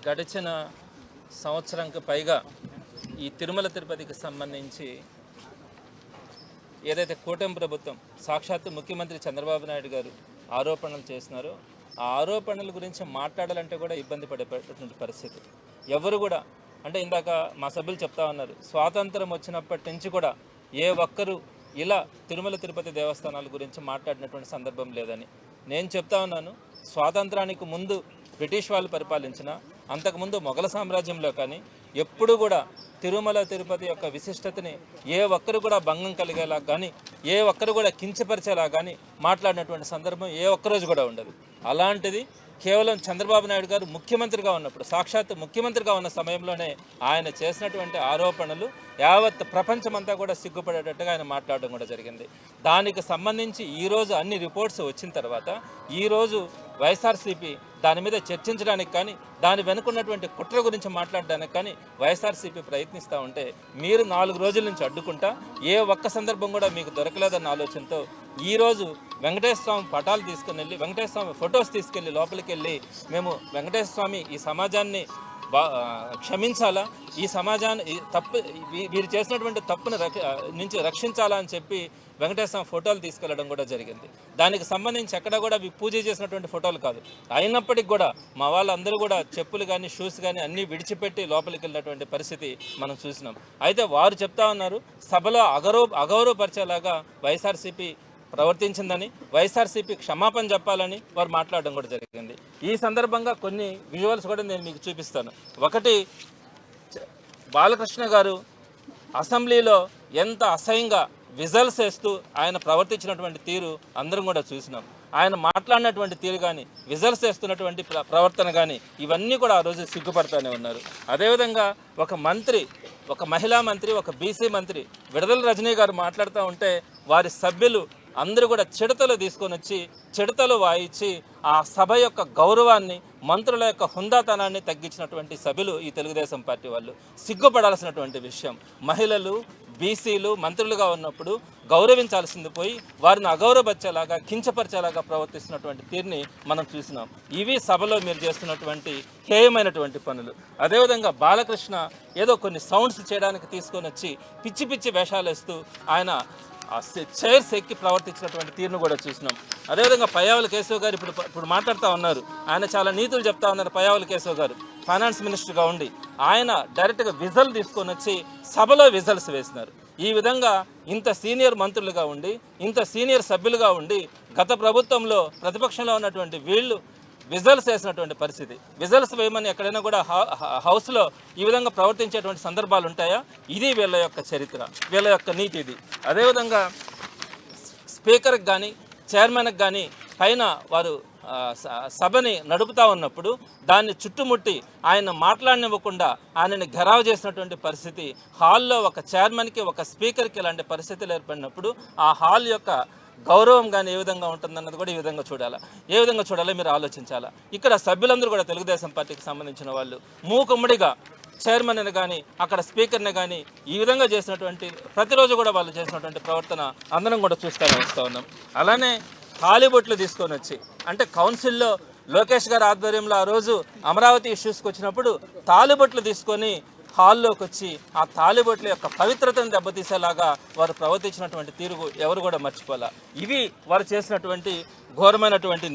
గడిచిన సంవత్సరంకి పైగా ఈ తిరుమల తిరుపతికి సంబంధించి ఏదైతే కూటమి ప్రభుత్వం సాక్షాత్తు ముఖ్యమంత్రి చంద్రబాబు నాయుడు గారు ఆరోపణలు చేస్తున్నారో ఆ ఆరోపణల గురించి మాట్లాడాలంటే కూడా ఇబ్బంది పడేటటువంటి పరిస్థితి. ఎవరు కూడా అంటే ఇందాక మా సభ్యులు చెప్తా ఉన్నారు, స్వాతంత్రం వచ్చినప్పటి నుంచి కూడా ఏ ఒక్కరు ఇలా తిరుమల తిరుపతి దేవస్థానాల గురించి మాట్లాడినటువంటి సందర్భం లేదని నేను చెప్తా ఉన్నాను. స్వాతంత్రానికి ముందు బ్రిటిష్ వాళ్ళు పరిపాలించిన, అంతకుముందు మొఘల సామ్రాజ్యంలో కానీ ఎప్పుడు కూడా తిరుమల తిరుపతి యొక్క విశిష్టతని ఏ ఒక్కరు కూడా భంగం కలిగేలా కానీ ఏ ఒక్కరు కూడా కించపరిచేలా కానీ మాట్లాడినటువంటి సందర్భం ఏ ఒక్కరోజు కూడా ఉండదు. అలాంటిది కేవలం చంద్రబాబు నాయుడు గారు ముఖ్యమంత్రిగా ఉన్నప్పుడు, సాక్షాత్తు ముఖ్యమంత్రిగా ఉన్న సమయంలోనే ఆయన చేసినటువంటి ఆరోపణలు యావత్ ప్రపంచమంతా కూడా సిగ్గుపడేటట్టుగా ఆయన మాట్లాడడం కూడా జరిగింది. దానికి సంబంధించి ఈరోజు అన్ని రిపోర్ట్స్ వచ్చిన తర్వాత ఈరోజు వైఎస్ఆర్సీపీ దాని మీద చర్చించడానికి కానీ దాని వెనుకున్నటువంటి కుట్ర గురించి మాట్లాడడానికి కానీ వైఎస్ఆర్సీపీ ప్రయత్నిస్తూ ఉంటే మీరు 4 రోజుల నుంచి అడ్డుకుంటా ఏ ఒక్క సందర్భం కూడా మీకు దొరకలేదన్న ఆలోచనతో ఈరోజు వెంకటేశ్వర స్వామి పటాలు తీసుకుని వెళ్ళి, వెంకటేశ్వర స్వామి ఫొటోస్ తీసుకెళ్ళి లోపలికి వెళ్ళి మేము వెంకటేశ్వర స్వామి ఈ సమాజాన్ని క్షమించాలా, ఈ సమాజాన్ని తప్పు వీరు చేసినటువంటి తప్పును నుంచి రక్షించాలా అని చెప్పి వెంకటేశ్వర స్వామి ఫోటోలు తీసుకెళ్లడం కూడా జరిగింది. దానికి సంబంధించి ఎక్కడ కూడా పూజ చేసినటువంటి ఫోటోలు కాదు. అయినప్పటికీ కూడా మా వాళ్ళందరూ కూడా చెప్పులు కానీ షూస్ కానీ అన్నీ విడిచిపెట్టి లోపలికి వెళ్ళినటువంటి పరిస్థితి మనం చూసినాం. అయితే వారు చెప్తా ఉన్నారు సభలో అగౌరవపరిచేలాగా వైఎస్ఆర్సీపీ ప్రవర్తించిందని, వైఎస్ఆర్సీపీ క్షమాపణ చెప్పాలని వారు మాట్లాడడం కూడా జరిగింది. ఈ సందర్భంగా కొన్ని విజువల్స్ కూడా నేను మీకు చూపిస్తాను. ఒకటి, బాలకృష్ణ గారు అసెంబ్లీలో ఎంత అసహ్యంగా విజల్స్ వేస్తూ ఆయన ప్రవర్తించినటువంటి తీరు అందరం కూడా చూసినాం. ఆయన మాట్లాడినటువంటి తీరు కానీ విజల్స్ వేస్తున్నటువంటి ప్రవర్తన కానీ ఇవన్నీ కూడా ఆ రోజు సిగ్గుపడతానే ఉన్నారు. అదేవిధంగా ఒక మంత్రి, ఒక మహిళా మంత్రి, ఒక బీసీ మంత్రి విడుదల రజనీ గారు మాట్లాడుతూ ఉంటే వారి సభ్యులు అందరూ కూడా చిడతలు తీసుకొని వచ్చి చిడతలు వాయించి ఆ సభ యొక్క గౌరవాన్ని, మంత్రుల యొక్క హుందాతనాన్ని తగ్గించినటువంటి సభ్యులు ఈ తెలుగుదేశం పార్టీ వాళ్ళు. సిగ్గుపడాల్సినటువంటి విషయం. మహిళలు, బీసీలు మంత్రులుగా ఉన్నప్పుడు గౌరవించాల్సింది పోయి వారిని అగౌరవపరిచేలాగా, కించపరిచేలాగా ప్రవర్తిస్తున్నటువంటి తీరుని మనం చూసినాం. ఇవి సభలో మీరు చేస్తున్నటువంటి హేయమైనటువంటి పనులు. అదేవిధంగా బాలకృష్ణ ఏదో కొన్ని సౌండ్స్ చేయడానికి తీసుకొని వచ్చి పిచ్చి పిచ్చి వేషాలు వేస్తూ ఆయన చైర్స్ ఎక్కి ప్రవర్తించినటువంటి తీరును కూడా చూసినాం. అదేవిధంగా పయ్యావుల కేశవ్ గారు ఇప్పుడు మాట్లాడుతూ ఉన్నారు. ఆయన చాలా నీతులు చెప్తా ఉన్నారు. పయ్యావుల కేశవ్ గారు ఫైనాన్స్ మినిస్టర్గా ఉండి ఆయన డైరెక్ట్గా విజల్ తీసుకొని వచ్చి సభలో విజల్స్ వేసినారు. ఈ విధంగా ఇంత సీనియర్ మంత్రులుగా ఉండి, ఇంత సీనియర్ సభ్యులుగా ఉండి గత ప్రభుత్వంలో ప్రతిపక్షంలో ఉన్నటువంటి వీళ్ళు విజల్స్ వేసినటువంటి పరిస్థితి. విజల్స్ వేయమని ఎక్కడైనా కూడా హౌస్లో ఈ విధంగా ప్రవర్తించేటువంటి సందర్భాలు ఉంటాయా? ఇది వీళ్ళ యొక్క చరిత్ర, వీళ్ళ యొక్క నీతి ఇది. అదేవిధంగా స్పీకర్కి కానీ చైర్మన్కి కానీ పైన వారు సభని నడుపుతూ ఉన్నప్పుడు దాన్ని చుట్టుముట్టి ఆయన మాట్లాడనివ్వకుండా ఆయనని ఘెరావు చేసినటువంటి పరిస్థితి. హాల్లో ఒక చైర్మన్కి, ఒక స్పీకర్కి ఇలాంటి పరిస్థితులు ఏర్పడినప్పుడు ఆ హాల్ యొక్క గౌరవం కానీ ఏ విధంగా ఉంటుందన్నది కూడా ఏ విధంగా చూడాలో మీరు ఆలోచించాలా. ఇక్కడ సభ్యులందరూ కూడా తెలుగుదేశం పార్టీకి సంబంధించిన వాళ్ళు మూకుమ్మడిగా చైర్మన్ని కానీ అక్కడ స్పీకర్ని కానీ ఈ విధంగా చేసినటువంటి ప్రతిరోజు కూడా వాళ్ళు చేసినటువంటి ప్రవర్తన అందరం కూడా వస్తూ ఉన్నాం. అలానే తాలిబొట్లు తీసుకొని వచ్చి, అంటే కౌన్సిల్లో లోకేష్ గారి ఆధ్వర్యంలో ఆ రోజు అమరావతి ఇష్యూస్కి వచ్చినప్పుడు తాలిబొట్లు తీసుకొని హాల్లోకి వచ్చి ఆ తాలిబొట్ల యొక్క పవిత్రతను దెబ్బతీసేలాగా వారు ప్రవర్తించినటువంటి తీరు ఎవరు కూడా మర్చిపోలే. ఇవి వారు చేసినటువంటి ఘోరమైనటువంటి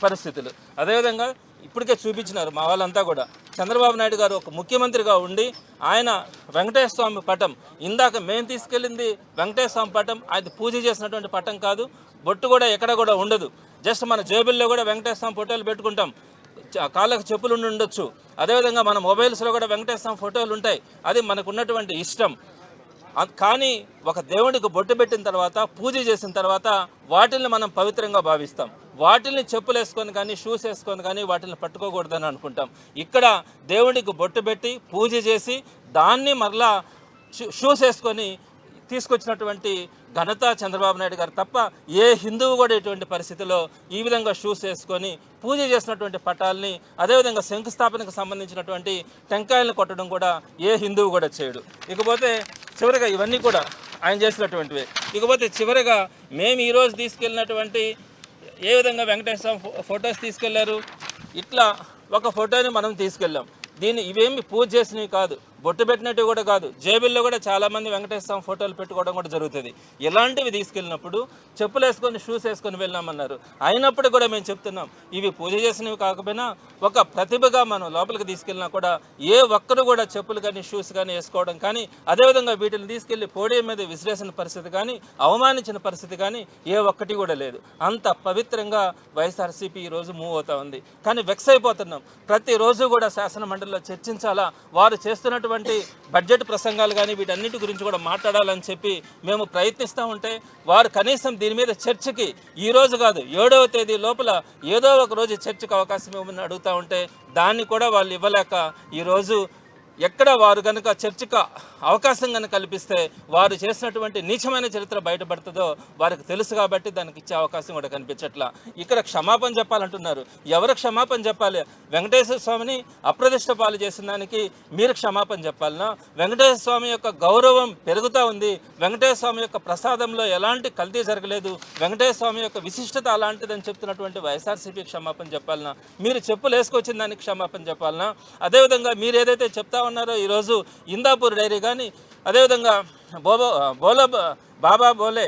పరిస్థితులు. అదేవిధంగా ఇప్పటికే చూపించినారు మా వాళ్ళంతా కూడా. చంద్రబాబు నాయుడు గారు ఒక ముఖ్యమంత్రిగా ఉండి ఆయన వెంకటేశ్వర స్వామి పటం, ఇందాక మేము తీసుకెళ్ళింది వెంకటేశ్వర స్వామి పటం, అది పూజ చేసినటువంటి పటం కాదు. బొట్టు కూడా ఎక్కడ కూడా ఉండదు. జస్ట్ మన జేబుల్లో కూడా వెంకటేశ్వర స్వామి ఫోటోలు పెట్టుకుంటాం, కాళ్ళకు చెప్పులు ఉండొచ్చు. అదేవిధంగా మన మొబైల్స్లో కూడా వెంకటేశ్వర స్వామి ఫోటోలు ఉంటాయి. అది మనకు ఉన్నటువంటి ఇష్టం. కానీ ఒక దేవుడికి బొట్టు పెట్టిన తర్వాత, పూజ చేసిన తర్వాత వాటిల్ని మనం పవిత్రంగా భావిస్తాం. వాటిల్ని చెప్పులు వేసుకొని కానీ, షూస్ వేసుకొని కానీ వాటిని పట్టుకోకూడదని అనుకుంటాం. ఇక్కడ దేవుడికి బొట్టు పెట్టి పూజ చేసి దాన్ని మరలా షూస్ వేసుకొని తీసుకొచ్చినటువంటి ఘనత చంద్రబాబు నాయుడు గారు తప్ప ఏ హిందువు కూడా ఇటువంటి పరిస్థితిలో ఈ విధంగా షూస్ వేసుకొని పూజ చేసినటువంటి పటాలని, అదేవిధంగా శంకుస్థాపనకు సంబంధించినటువంటి టెంకాయలను కొట్టడం కూడా ఏ హిందువు కూడా చేయడు. ఇకపోతే చివరిగా ఇవన్నీ కూడా ఆయన చేసినటువంటివి. ఇకపోతే చివరిగా మేము ఈరోజు తీసుకెళ్ళినటువంటి ఏ విధంగా వెంకటేశ్వర ఫొటోస్ తీసుకెళ్లారు, ఇట్లా ఒక ఫోటోని మనం తీసుకెళ్ళాం. ఇవేమి పూజ చేసినవి కాదు, బొట్టు పెట్టినట్టు కూడా కాదు. జేబుల్లో కూడా చాలామంది వెంకటేశ్వర స్వామి ఫోటోలు పెట్టుకోవడం కూడా జరుగుతుంది. ఇలాంటివి తీసుకెళ్ళినప్పుడు చెప్పులు వేసుకొని షూస్ వేసుకొని వెళ్ళామన్నారు. అయినప్పుడు కూడా మేము చెప్తున్నాం, ఇవి పూజ చేసినవి కాకపోయినా ఒక ప్రతిభగా మనం లోపలికి తీసుకెళ్ళినా కూడా ఏ ఒక్కరు కూడా చెప్పులు కానీ షూస్ కానీ వేసుకోవడం కానీ, అదేవిధంగా వీటిని తీసుకెళ్లి పోడియం మీద విసిరేసిన పరిస్థితి కానీ, అవమానించిన పరిస్థితి కానీ ఏ ఒక్కటి కూడా లేదు. అంత పవిత్రంగా వైఎస్ఆర్సీపీ ఈరోజు మూవ్ అవుతా ఉంది. కానీ వెక్స్ అయిపోతున్నాం. ప్రతిరోజు కూడా శాసన మండలిలో చర్చించాలా, వారు చేస్తున్నటువంటి బడ్జెట్ ప్రసంగాలు కానీ వీటన్నిటి గురించి కూడా మాట్లాడాలని చెప్పి మేము ప్రయత్నిస్తూ ఉంటే, వారు కనీసం దీని మీద చర్చకి ఈ రోజు కాదు 7వ తేదీ లోపల ఏదో ఒక రోజు చర్చకు అవకాశం ఇవ్వమని అడుగుతూ ఉంటే దాన్ని కూడా వాళ్ళు ఇవ్వలేక ఈరోజు ఎక్కడ వారు కనుక చర్చకు అవకాశం కనుక కల్పిస్తే వారు చేసినటువంటి నీచమైన చరిత్ర బయటపడుతుందో వారికి తెలుసు కాబట్టి దానికి ఇచ్చే అవకాశం కూడా కనిపించట్లా. ఇక్కడ క్షమాపణ చెప్పాలంటున్నారు. ఎవరు క్షమాపణ చెప్పాలి? వెంకటేశ్వర స్వామిని అప్రదిష్ట పాలు చేసిన దానికి మీరు క్షమాపణ చెప్పాలనా? వెంకటేశ్వర స్వామి యొక్క గౌరవం పెరుగుతూ ఉంది. వెంకటేశ్వర స్వామి యొక్క ప్రసాదంలో ఎలాంటి కల్తీ జరగలేదు, వెంకటేశ్వర స్వామి యొక్క విశిష్టత అలాంటిదని చెప్తున్నటువంటి వైఎస్ఆర్సీపీ క్షమాపణ చెప్పాలనా? మీరు చెప్పులు వేసుకొచ్చిన దానికి క్షమాపణ చెప్పాలనా? అదేవిధంగా మీరు ఏదైతే చెప్తా ఉన్నారో ఈరోజు ఇందాపూర్ డైరీ కానీ, అదేవిధంగా బాబా బోలే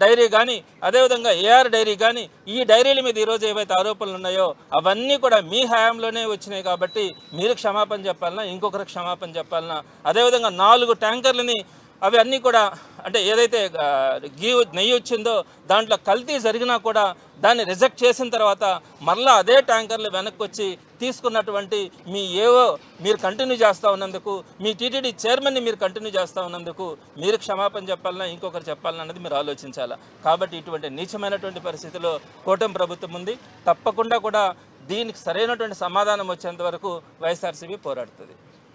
డైరీ కానీ, అదేవిధంగా ఏఆర్ డైరీ కానీ, ఈ డైరీల మీద ఈరోజు ఏవైతే ఆరోపణలు ఉన్నాయో అవన్నీ కూడా మీ హయాంలోనే వచ్చినాయి కాబట్టి మీరు క్షమాపణ చెప్పాలన్నా, ఇంకొకరికి క్షమాపణ చెప్పాలన్నా? అదేవిధంగా 4 ట్యాంకర్లని అవి అన్నీ కూడా అంటే ఏదైతే నెయ్యి వచ్చిందో దాంట్లో కల్తీ జరిగినా కూడా దాన్ని రిజెక్ట్ చేసిన తర్వాత మరలా అదే ట్యాంకర్లు వెనక్కి వచ్చి తీసుకున్నటువంటి మీ ఏవో మీరు కంటిన్యూ చేస్తూ ఉన్నందుకు, మీ టీటీడీ చైర్మన్ని మీరు కంటిన్యూ చేస్తూ ఉన్నందుకు మీరు క్షమాపణ చెప్పాలన్నా, ఇంకొకరు చెప్పాలన్నా అనేది మీరు ఆలోచించాలా. కాబట్టి ఇటువంటి నీచమైనటువంటి పరిస్థితిలో కూటమి ప్రభుత్వం ఉంది. తప్పకుండా కూడా దీనికి సరైనటువంటి సమాధానం వచ్చేంత వరకు వైఎస్ఆర్సీపీ పోరాడుతుంది.